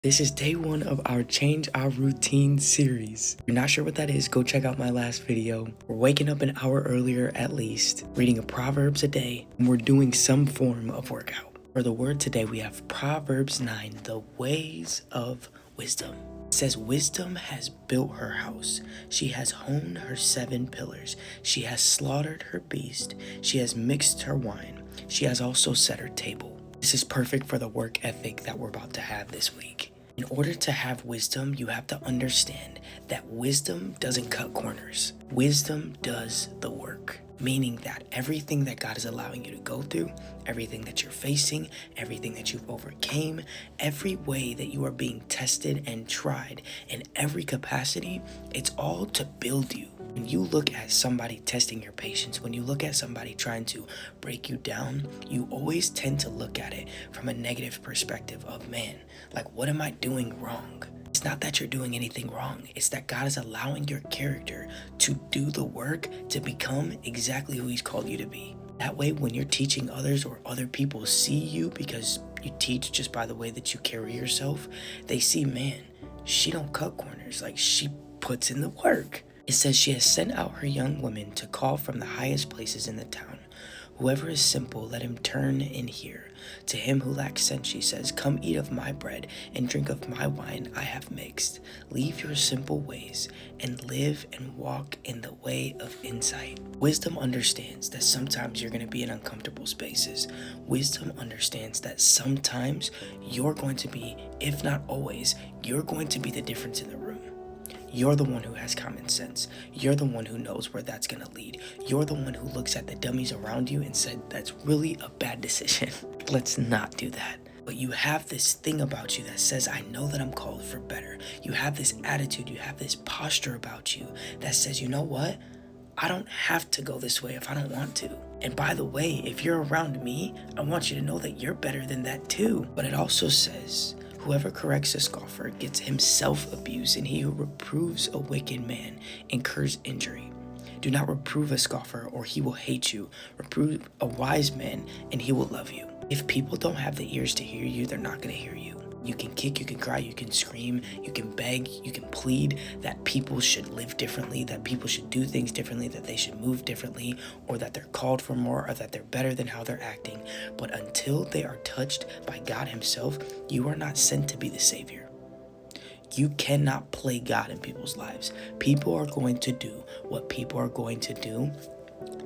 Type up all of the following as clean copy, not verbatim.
This is day one of our Change Our Routine series. If you're not sure what that is, go check out my last video. We're waking up an hour earlier at least, reading a Proverbs a day, and we're doing some form of workout. For the word today, we have Proverbs 9, the ways of wisdom. It says, wisdom has built her house. She has honed her 7 pillars. She has slaughtered her beast. She has mixed her wine. She has also set her table. This is perfect for the work ethic that we're about to have this week. In order to have wisdom, you have to understand that wisdom doesn't cut corners. Wisdom does the work, meaning that everything that God is allowing you to go through, everything that you're facing, everything that you've overcame, every way that you are being tested and tried in every capacity, it's all to build you. When you look at somebody testing your patience, when you look at somebody trying to break you down, you always tend to look at it from a negative perspective of, man, like, what am I doing wrong? It's not that you're doing anything wrong. It's that God is allowing your character to do the work to become exactly who He's called you to be. That way, when you're teaching others or other people see you because you teach just by the way that you carry yourself, they see, man, she don't cut corners. Like, she puts in the work. It says she has sent out her young women to call from the highest places in the town. Whoever is simple, let him turn in here. To him who lacks sense, she says, come eat of my bread and drink of my wine I have mixed. Leave your simple ways and live and walk in the way of insight. Wisdom understands that sometimes you're going to be in uncomfortable spaces. Wisdom understands that sometimes you're going to be, if not always, you're going to be the difference in the room. You're the one who has common sense. You're the one who knows where that's going to lead. You're the one who looks at the dummies around you and said, that's really a bad decision. Let's not do that. But you have this thing about you that says, I know that I'm called for better. You have this attitude, you have this posture about you that says, you know what? I don't have to go this way if I don't want to. And by the way, if you're around me, I want you to know that you're better than that too. But it also says, whoever corrects a scoffer gets himself abused, and he who reproves a wicked man incurs injury. Do not reprove a scoffer, or he will hate you. Reprove a wise man, and he will love you. If people don't have the ears to hear you, they're not going to hear you. You can kick, you can cry, you can scream, you can beg, you can plead that people should live differently, that people should do things differently, that they should move differently, or that they're called for more, or that they're better than how they're acting. But until they are touched by God Himself, you are not sent to be the Savior. You cannot play God in people's lives. People are going to do what people are going to do.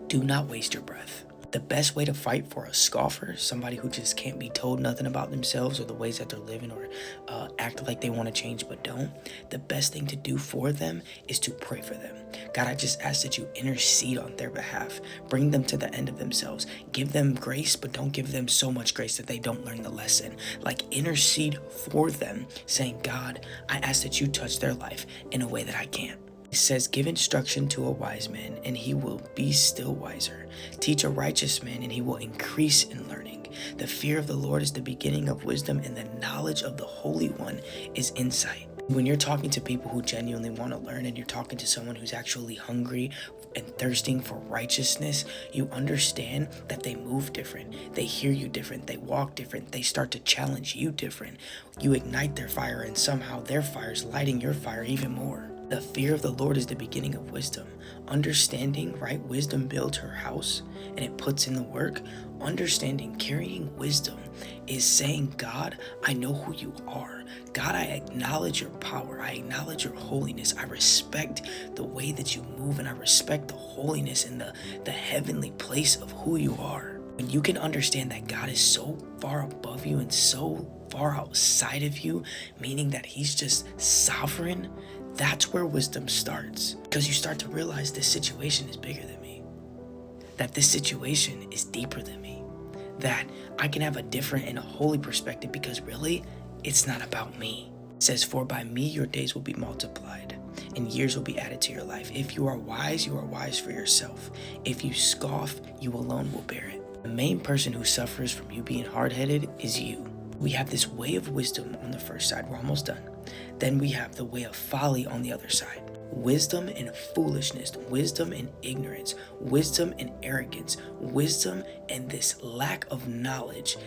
Do not waste your breath. The best way to fight for a scoffer, somebody who just can't be told nothing about themselves or the ways that they're living, or act like they want to change but don't, the best thing to do for them is to pray for them. God, I just ask that you intercede on their behalf. Bring them to the end of themselves. Give them grace, but don't give them so much grace that they don't learn the lesson. Like, intercede for them, saying, God, I ask that you touch their life in a way that I can't. It says, give instruction to a wise man, and he will be still wiser. Teach a righteous man, and he will increase in learning. The fear of the Lord is the beginning of wisdom, and the knowledge of the Holy One is insight. When you're talking to people who genuinely want to learn, and you're talking to someone who's actually hungry and thirsting for righteousness, you understand that they move different. They hear you different. They walk different. They start to challenge you different. You ignite their fire, and somehow their fire is lighting your fire even more. The fear of the Lord is the beginning of wisdom. Understanding, right? Wisdom builds her house and it puts in the work. Understanding, carrying wisdom is saying, God, I know who you are. God, I acknowledge your power. I acknowledge your holiness. I respect the way that you move, and I respect the holiness and the heavenly place of who you are. When you can understand that God is so far above you and so far outside of you, meaning that He's just sovereign, that's where wisdom starts. Because you start to realize this situation is bigger than me. That this situation is deeper than me. That I can have a different and a holy perspective, because really, it's not about me. It says, for by me your days will be multiplied, and years will be added to your life. If you are wise for yourself. If you scoff, you alone will bear it. The main person who suffers from you being hard-headed is you. We have this way of wisdom on the first side. We're almost done. Then we have the way of folly on the other side. Wisdom and foolishness, wisdom and ignorance, wisdom and arrogance, wisdom and this lack of knowledge,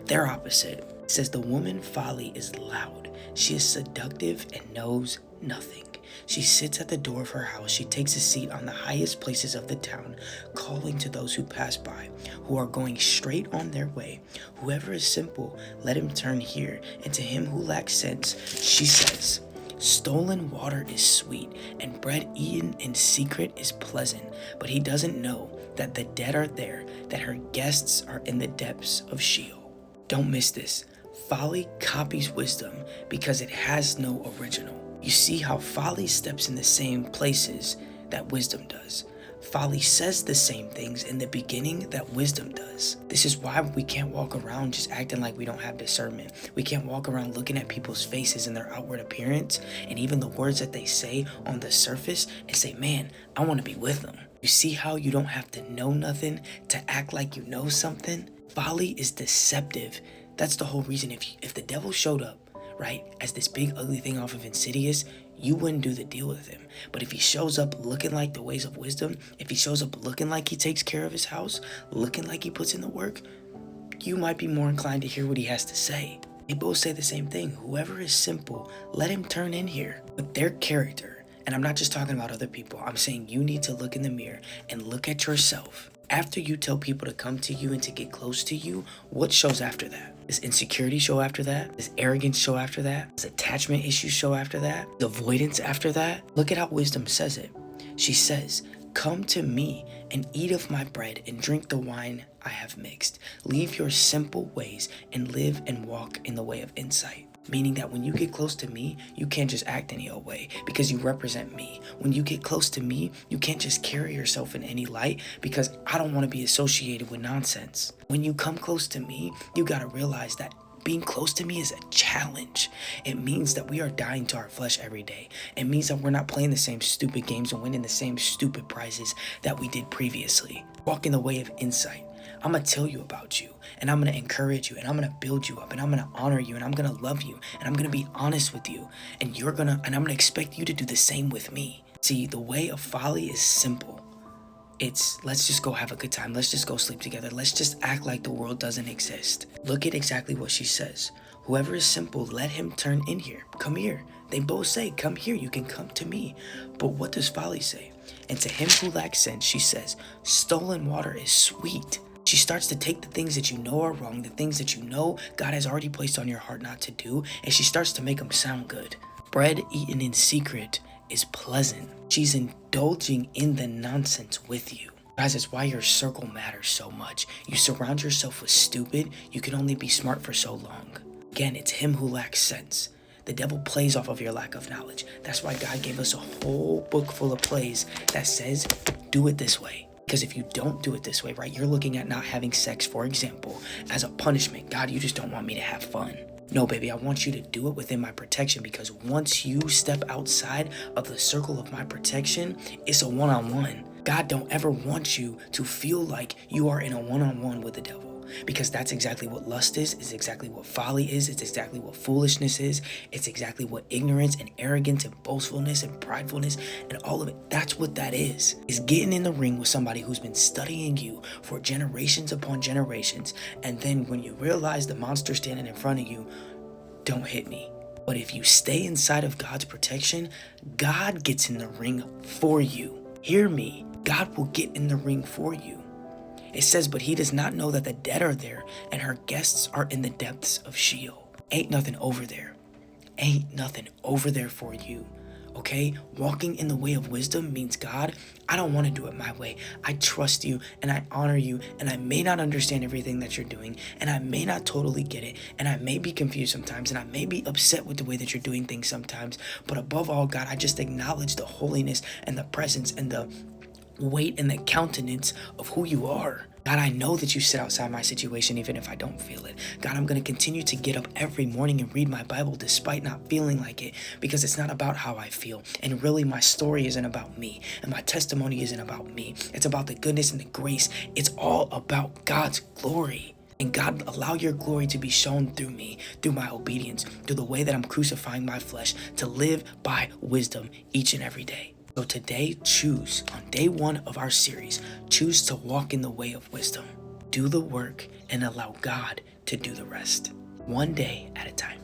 they're opposite. It says, the woman folly is loud. She is seductive and knows nothing. She sits at the door of her house. She takes a seat on the highest places of the town, calling to those who pass by, who are going straight on their way. Whoever is simple, let him turn here. And to him who lacks sense, she says, stolen water is sweet, and bread eaten in secret is pleasant. But he doesn't know that the dead are there, that her guests are in the depths of Sheol. Don't miss this. Folly copies wisdom because it has no original. You see how folly steps in the same places that wisdom does. Folly says the same things in the beginning that wisdom does. This is why we can't walk around just acting like we don't have discernment. We can't walk around looking at people's faces and their outward appearance and even the words that they say on the surface and say, man, I want to be with them. You see how you don't have to know nothing to act like you know something? Folly is deceptive. That's the whole reason. If the devil showed up, right, as this big ugly thing off of Insidious, you wouldn't do the deal with him. But if he shows up looking like the ways of wisdom, if he shows up looking like he takes care of his house, looking like he puts in the work, you might be more inclined to hear what he has to say. They both say the same thing. Whoever is simple, let him turn in here. But their character, and I'm not just talking about other people, I'm saying you need to look in the mirror and look at yourself. After you tell people to come to you and to get close to you, what shows after that? Does insecurity show after that? Does arrogance show after that? Does attachment issues show after that? Does avoidance after that? Look at how wisdom says it. She says, come to me and eat of my bread and drink the wine I have mixed. Leave your simple ways and live and walk in the way of insight. Meaning that when you get close to me, you can't just act any old way because you represent me. When you get close to me, you can't just carry yourself in any light because I don't want to be associated with nonsense. When you come close to me, you got to realize that being close to me is a challenge. It means that we are dying to our flesh every day. It means that we're not playing the same stupid games and winning the same stupid prizes that we did previously. Walk in the way of insight. I'm going to tell you about you, and I'm going to encourage you, and I'm going to build you up, and I'm going to honor you, and I'm going to love you, and I'm going to be honest with you, and I'm going to expect you to do the same with me. See, the way of folly is simple. It's, let's just go have a good time. Let's just go sleep together. Let's just act like the world doesn't exist. Look at exactly what she says. Whoever is simple, let him turn in here. Come here. They both say, come here. You can come to me. But what does folly say? And to him who lacks sense, she says, stolen water is sweet. She starts to take the things that you know are wrong, the things that you know God has already placed on your heart not to do, and she starts to make them sound good. Bread eaten in secret is pleasant. She's indulging in the nonsense with you. Guys, it's why your circle matters so much. You surround yourself with stupid, you can only be smart for so long. Again, it's him who lacks sense. The devil plays off of your lack of knowledge. That's why God gave us a whole book full of plays that says, do it this way. Because if you don't do it this way, right, you're looking at not having sex, for example, as a punishment. God, you just don't want me to have fun. No, baby, I want you to do it within my protection, because once you step outside of the circle of my protection, it's a one-on-one. God don't ever want you to feel like you are in a one-on-one with the devil. Because that's exactly what lust is exactly what folly is, it's exactly what foolishness is, it's exactly what ignorance and arrogance and boastfulness and pridefulness and all of it, that's what that is getting in the ring with somebody who's been studying you for generations upon generations, and then when you realize the monster standing in front of you, don't hit me. But if you stay inside of God's protection, God gets in the ring for you. Hear me, God will get in the ring for you. It says, but he does not know that the dead are there and her guests are in the depths of Sheol. Ain't nothing over there. Ain't nothing over there for you. Okay? Walking in the way of wisdom means, God, I don't want to do it my way. I trust you and I honor you, and I may not understand everything that you're doing, and I may not totally get it, and I may be confused sometimes, and I may be upset with the way that you're doing things sometimes. But above all, God, I just acknowledge the holiness and the presence and the weight and the countenance of who you are. God, I know that you sit outside my situation even if I don't feel it. God, I'm going to continue to get up every morning and read my Bible despite not feeling like it, because it's not about how I feel. And really, my story isn't about me, and my testimony isn't about me. It's about the goodness and the grace. It's all about God's glory. And God, allow your glory to be shown through me, through my obedience, through the way that I'm crucifying my flesh, to live by wisdom each and every day. So today, choose, on day 1 of our series, choose to walk in the way of wisdom. Do the work and allow God to do the rest. one day at a time.